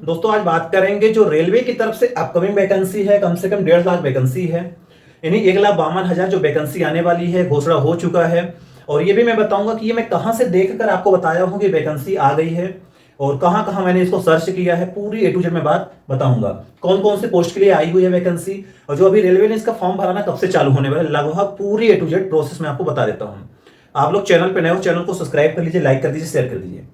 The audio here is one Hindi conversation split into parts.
दोस्तों आज बात करेंगे जो रेलवे की तरफ से अपकमिंग वैकेंसी है, कम से कम 1.5 लाख वैकेंसी है। यानी 1,52,000 जो वैकेंसी आने वाली है, घोषणा हो चुका है। और ये भी मैं बताऊंगा कि ये मैं कहां से देखकर आपको बताया हूं कि वैकेंसी आ गई है और कहां कहां मैंने इसको सर्च किया है। पूरी A to Z में बात बताऊंगा कौन कौन से पोस्ट के लिए आई हुई है वैकेंसी, और जो अभी रेलवे ने इसका फॉर्म भराना कब से चालू होने वाला है, लगभग पूरी A to Z प्रोसेस में आपको बता देता हूं। आप लोग चैनल पे नए हो, चैनल को सब्सक्राइब कर लीजिए, लाइक कर दीजिए, शेयर कर दीजिए।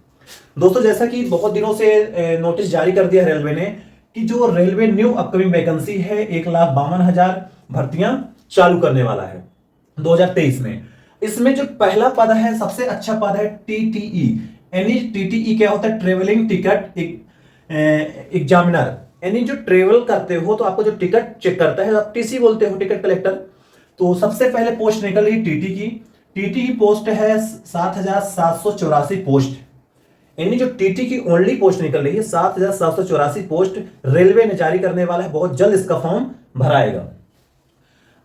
दोस्तों जैसा कि बहुत दिनों से नोटिस जारी कर दिया रेलवे ने कि जो रेलवे न्यू अपकमिंग वैकेंसी है 1,52,000 भर्तियां चालू करने वाला है 2023 में। इसमें जो पहला पद है, सबसे अच्छा पद है टीटीई। यानी टीटीई क्या होता है? Travelling ticket examiner. यानी जो ट्रेवल करते हो तो आपको जो टिकट चेक करता है, आप टीसी बोलते हो, टिकट कलेक्टर। तो सबसे पहले पोस्ट निकल रही टीटी की। टीटी की पोस्ट है 7,784 पोस्ट। यानी जो टीटी की ओनली पोस्ट निकल रही है 7,784 पोस्ट रेलवे ने जारी करने वाला है। बहुत जल्द इसका फॉर्म भराएगा।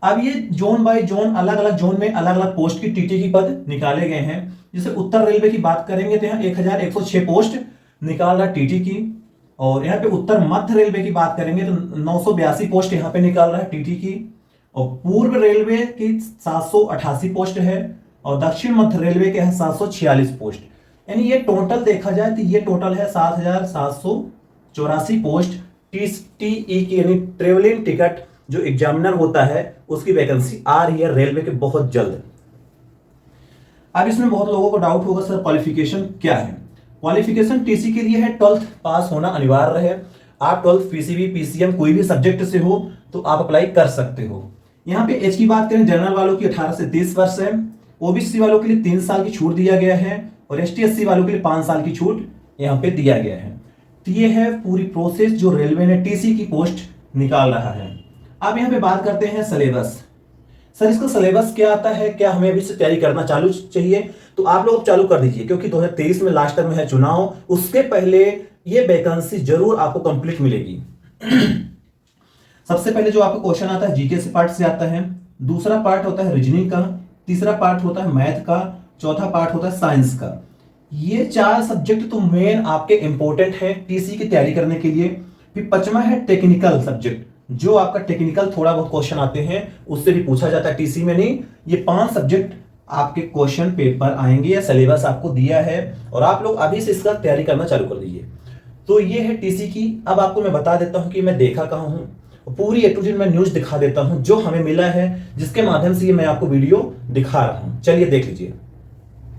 अब ये जोन बाय जोन, अलग अलग जोन में अलग अलग पोस्ट की टीटी की पद निकाले गए हैं। जैसे उत्तर रेलवे की बात करेंगे तो यहाँ 1,106 पोस्ट निकाल रहा है टीटी की। और यहाँ पे उत्तर मध्य रेलवे की बात करेंगे तो 982 पोस्ट यहाँ पे निकाल रहा है टीटी की। और पूर्व रेलवे की 788 पोस्ट है और दक्षिण मध्य रेलवे के है 746 पोस्ट। यानी ये टोटल देखा जाए तो ये टोटल है 7,784 पोस्ट टीई की, यानी ट्रेवलिंग टिकट जो एग्जामिनर होता है उसकी वैकेंसी आ रही है रेलवे के बहुत जल्द। अब इसमें बहुत लोगों को डाउट होगा, सर क्वालिफिकेशन क्या है? क्वालिफिकेशन टीसी के लिए है 12th पास होना अनिवार्य है। आप 12th पीसीबी पीसीएम कोई भी सब्जेक्ट से हो तो आप अप्लाई कर सकते हो। यहाँ पे एज की बात करें, जनरल वालों की 18 से 30 वर्ष है। ओबीसी वालों के लिए 3 साल की छूट दिया गया है और एसटी एससी वालों के लिए 5 साल की छूट यहाँ पे दिया गया है। तो ये है पूरी प्रोसेस जो रेलवे ने टीसी की पोस्ट निकाल रहा है। अब यहाँ पे बात करते हैं सिलेबस। सर इसका सिलेबस क्या आता है, क्या हमें अभी से तैयारी करना चालू चाहिए? तो आप लोग चालू कर दीजिए, क्योंकि 2023 में लास्ट टर्म है चुनाव, उसके पहले ये वैकेंसी जरूर आपको कंप्लीट मिलेगी। सबसे पहले जो आपको क्वेश्चन आता है जीके से पार्ट से आता है, दूसरा पार्ट होता है रीजनिंग का, तीसरा पार्ट होता है मैथ का, चौथा पार्ट होता है साइंस का। ये 4 सब्जेक्ट तो मेन आपके इंपॉर्टेंट है टीसी की तैयारी करने के लिए। फिर 5वां है टेक्निकल सब्जेक्ट, जो आपका टेक्निकल थोड़ा बहुत क्वेश्चन आते हैं, उससे भी पूछा जाता है टीसी में नहीं। ये 5 सब्जेक्ट आपके क्वेश्चन पेपर आएंगे या सिलेबस आपको दिया है और आप लोग अभी से इसका तैयारी करना चालू कर दीजिए। तो ये है टीसी की। अब आपको मैं बता देता हूं कि मैं देखा कहां हूं, पूरी A to Z मैं न्यूज दिखा देता हूं जो हमें मिला है, जिसके माध्यम से ये मैं आपको वीडियो दिखा रहा हूं। चलिए देख लीजिए।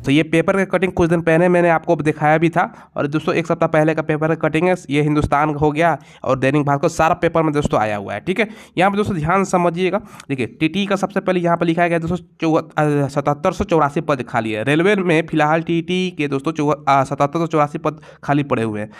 तो ये पेपर का कटिंग कुछ दिन पहले मैंने आपको दिखाया भी था, और दोस्तों 1 सप्ताह पहले का पेपर का कटिंग है। ये हिंदुस्तान हो गया और दैनिक भास्कर, सारा पेपर में दोस्तों आया हुआ है। ठीक है, यहाँ पे दोस्तों ध्यान समझिएगा। देखिए टीटी का सबसे पहले यहाँ पर लिखा गया दोस्तों 7784 पद खाली है। रेलवे में फिलहाल टीटी के दोस्तों 7784 पद खाली पड़े हुए हैं।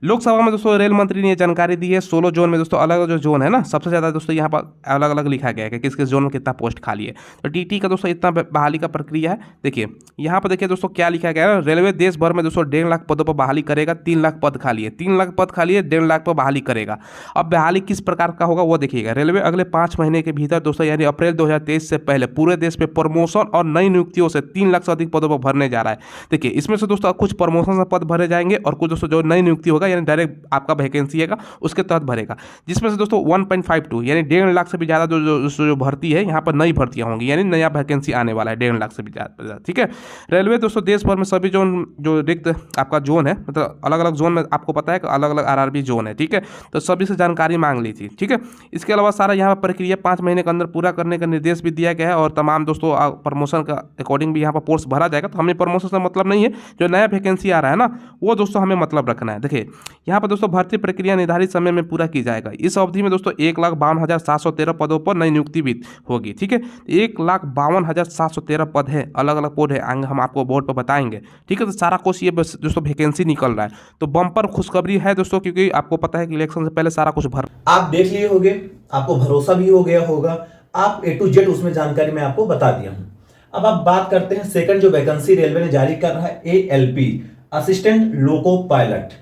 लोकसभा में दोस्तों रेल मंत्री ने ये जानकारी दी है। 16 जोन में दोस्तों अलग अलग जो जोन है ना, सबसे ज़्यादा दोस्तों यहाँ पर अलग अलग लिखा गया है कि किस किस जोन में कितना पोस्ट खाली है। तो टीटी का दोस्तों इतना बहाली का प्रक्रिया है। देखिए यहाँ पर देखिए दोस्तों क्या लिखा गया है। रेलवे देश भर में दोस्तों 1.5 लाख पदों पर बहाली करेगा। 3 लाख पद खाली है, 3 लाख पद खाली है, 1.5 लाख पर बहाली करेगा। अब बहाली किस प्रकार का होगा वो देखिएगा। रेलवे अगले 5 महीने के भीतर दोस्तों, यानी अप्रैल 2023 से पहले पूरे देश में प्रमोशन और नई नियुक्तियों से 3 लाख से अधिक पदों पर भरने जा रहा है। देखिए इसमें से दोस्तों कुछ प्रमोशन से पद भरे जाएंगे और कुछ दोस्तों जो नई नियुक्ति होगा, यानी डायरेक्ट आपका वैकेंसी है उसके तहत भरेगा, जिसमें से दोस्तों 1.52 यानी 1.5 लाख से भी ज्यादा जो भर्ती है, यहाँ पर नई भर्तियां होंगी, यानी नया वैकेंसी आने वाला है 1.5 लाख से भी ज्यादा। ठीक है, रेलवे दोस्तों देश भर में सभी जोन जो रिक्त आपका जोन है, मतलब अलग अलग जोन में आपको पता है कि अलग अलग आरआरबी जोन है। ठीक है, तो सभी से जानकारी मांग ली थी। ठीक है, इसके अलावा सारा यहाँ पर प्रक्रिया 5 महीने के अंदर पूरा करने का निर्देश भी दिया गया है और तमाम दोस्तों प्रमोशन का अकॉर्डिंग भी यहाँ पर पोस्ट भरा जाएगा। तो हमें प्रमोशन से मतलब नहीं है, जो नया वैकेंसी आ रहा है ना वो दोस्तों हमें मतलब रखना है। देखिए यहाँ पर दोस्तों भर्ती प्रक्रिया निर्धारित समय में पूरा की जाएगा। इस अवधि में दोस्तों 1,52,713 पदों पर नई नियुक्ति भी होगी। ठीक है, 1,52,713 पद है, अलग अलग पद है, आगे हम आपको बोर्ड पर बताएंगे। ठीक है, तो सारा कुछ ये दोस्तों वैकेंसी निकल रहा है। तो बम्पर खुशखबरी है दोस्तों, क्योंकि आपको पता है कि इलेक्शन से पहले सारा कुछ भर आप देख लिए होंगे, आपको भरोसा भी हो गया होगा। आप A to Z उसमें जानकारी मैं आपको बता दिया हूं। अब आप बात करते हैं सेकंड जो वैकेंसी रेलवे ने जारी कर रहा है, ALP असिस्टेंट लोको पायलट।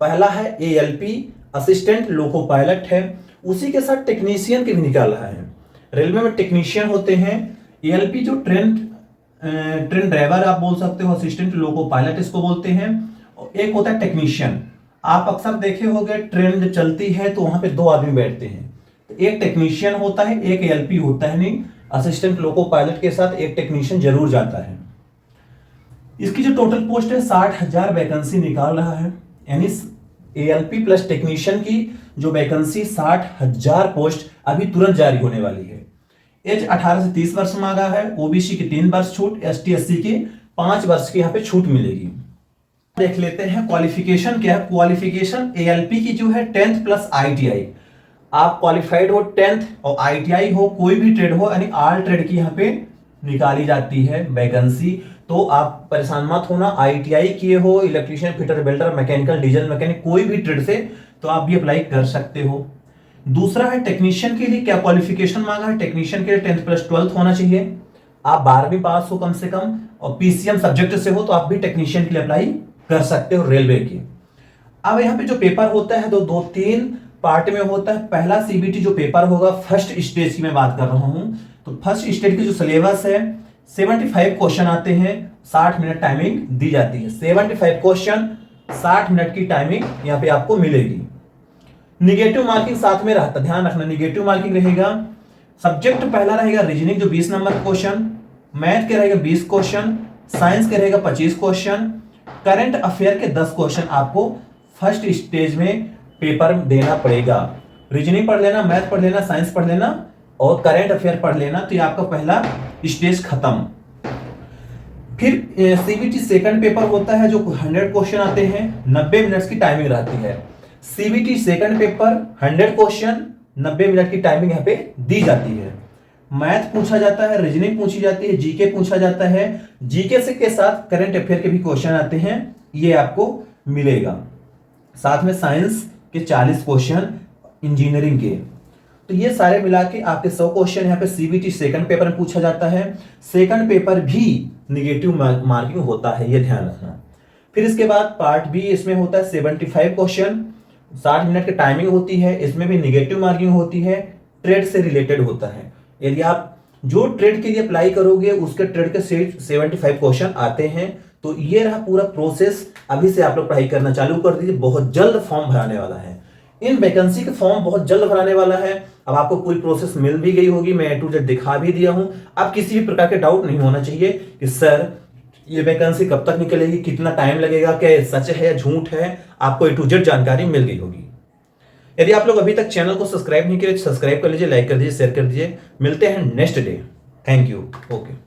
पहला है ALP असिस्टेंट लोको पायलट है, उसी के साथ टेक्नीशियन के भी निकाल रहा है। रेलवे में टेक्नीशियन होते हैं, ALP जो ट्रेन ड्राइवर आप बोल सकते हो, असिस्टेंट लोको पायलट इसको बोलते हैं, और एक होता है टेक्नीशियन। आप अक्सर देखे होंगे ट्रेन जब चलती है तो वहां पे दो आदमी बैठते हैं, एक टेक्नीशियन होता है, एक एएलपी होता है, नहीं असिस्टेंट लोको पायलट के साथ एक टेक्नीशियन जरूर जाता है। इसकी जो टोटल पोस्ट है 60,000 वैकेंसी निकाल रहा है, यानी एएलपी प्लस टेक्नीशियन की जो वैकेंसी 60,000 पोस्ट अभी तुरंत जारी होने वाली है। एज 18 से 30 वर्ष मांगा है, ओबीसी की 3 वर्ष छूट, एसटी एससी की 5 वर्ष की यहाँ पे छूट मिलेगी। देख लेते हैं क्वालिफिकेशन क्या है। क्वालिफिकेशन एएलपी की जो है 10th प्लस आईटीआई, आप क्वालिफाइड हो 10th और आईटीआई हो, कोई भी ट्रेड हो, यानी ऑल ट्रेड की यहाँ पे निकाली जाती है वैकेंसी। तो आप परेशान मत होना, आईटीआई किए हो, electrician, fitter, welder, mechanical, diesel mechanic, कोई भी ट्रेड से तो आप भी अप्लाई कर सकते हो। दूसरा है टेक्नीशियन के लिए क्या क्वालिफिकेशन मांगा है। टेक्नीशियन के लिए 10th प्लस 12th होना चाहिए, आप 12वीं पास हो कम से कम, और पीसीएम सब्जेक्ट से हो तो आप भी टेक्नीशियन के लिए अप्लाई कर सकते हो रेलवे की। अब यहाँ पे जो पेपर होता है तो 2-3 पार्ट में होता है। पहला सीबीटी जो पेपर होगा फर्स्ट स्टेज की मैं बात कर रहा हूं, तो फर्स्ट स्टेज की जो सिलेबस है 75 क्वेश्चन आते हैं, 60 मिनट टाइमिंग दी जाती है। 75 क्वेश्चन 60 मिनट की टाइमिंग यहाँ पे आपको मिलेगी। निगेटिव मार्किंग साथ में रहता, ध्यान रखना निगेटिव मार्किंग रहेगा। सब्जेक्ट पहला रहेगा रीजनिंग जो 20 नंबर क्वेश्चन, मैथ के रहेगा 20 क्वेश्चन, साइंस के रहेगा 25 क्वेश्चन, करंट अफेयर के 10 क्वेश्चन आपको फर्स्ट स्टेज में पेपर देना पड़ेगा। रीजनिंग पढ़ लेना, मैथ पढ़ लेना, साइंस पढ़ लेना और करंट अफेयर पढ़ लेना, तो ये आपका पहला स्टेज खत्म। फिर सीबीटी सेकंड पेपर होता है जो 100 क्वेश्चन आते हैं, 90 मिनट्स की टाइमिंग रहती है। CBT second paper 100 question 90 minute की टाइमिंग यहाँ पे दी जाती है। मैथ पूछा जाता है, रीजनिंग पूछी जाती है, जीके पूछा जाता है, जीके से के साथ करंट अफेयर के भी क्वेश्चन आते हैं, ये आपको मिलेगा। साथ में साइंस के 40 क्वेश्चन, इंजीनियरिंग के, तो ये सारे मिला के आपके 100 क्वेश्चन यहाँ पे सीबीटी सेकंड पेपर में पूछा जाता है। सेकंड पेपर भी निगेटिव मार्किंग होता है, ये ध्यान रखना। फिर इसके बाद पार्ट बी इसमें होता है 75 क्वेश्चन, 60 मिनट की टाइमिंग होती है, इसमें भी निगेटिव मार्किंग होती है, ट्रेड से रिलेटेड होता है। यदि आप जो ट्रेड के लिए अप्लाई करोगे उसके ट्रेड के 75 क्वेश्चन आते हैं। तो ये रहा पूरा प्रोसेस, अभी से आप लोग पढ़ाई करना चालू कर दीजिए, बहुत जल्द फॉर्म भराने वाला है। इन वैकेंसी के फॉर्म बहुत जल्द भराने वाला है। अब आपको पूरी प्रोसेस मिल भी गई होगी, मैं A to Z दिखा भी दिया हूं। अब किसी भी प्रकार के डाउट नहीं होना चाहिए कि सर ये वैकेंसी कब तक निकलेगी, कितना टाइम लगेगा, क्या ये सच है या झूठ है, आपको A to Z जानकारी मिल गई होगी। यदि आप लोग अभी तक चैनल को सब्सक्राइब नहीं किए, सब्सक्राइब कर लीजिए, लाइक कर दीजिए, शेयर कर दीजिए। मिलते हैं next day. Thank you. Okay.